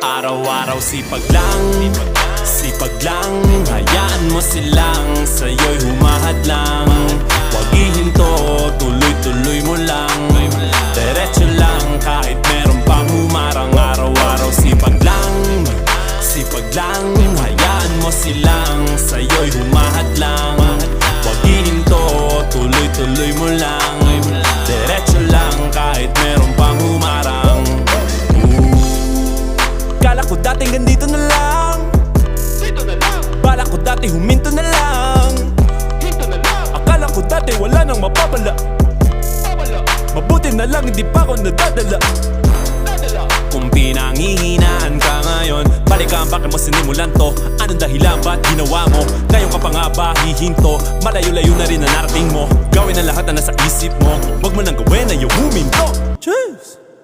Araw-araw sipag lang, sipag lang. Hayaan mo silang sa'yo'y humahadlang. Huwag ihinto, tuloy-tuloy mo lang. Diretso lang kahit meron pang humarang. Araw-araw sipag lang, sipag lang. Hayaan mo silang sa'yo'y humahadlang. Huwag ihinto, tuloy-tuloy mo lang. Diretso lang kahit meron pang humarang. Kala ko dati ganito na lang, Dito na lang, bala ko dati huminto na lang. dito na lang, Akala ko dati wala nang mapapala. wala, Mabuti na lang hindi pa ako nadadala. dadala. Kung pinanghihinaan ka ngayon, balikan bakit mo sinimulan to. Anong dahilan ba't ginawa mo? Ngayon ka pa nga ba hihinto? Malayo-layo na rin na narating mo. Gawin ang lahat na nasa isip mo. Huwag mo nang gawin na yung huminto. Cheers!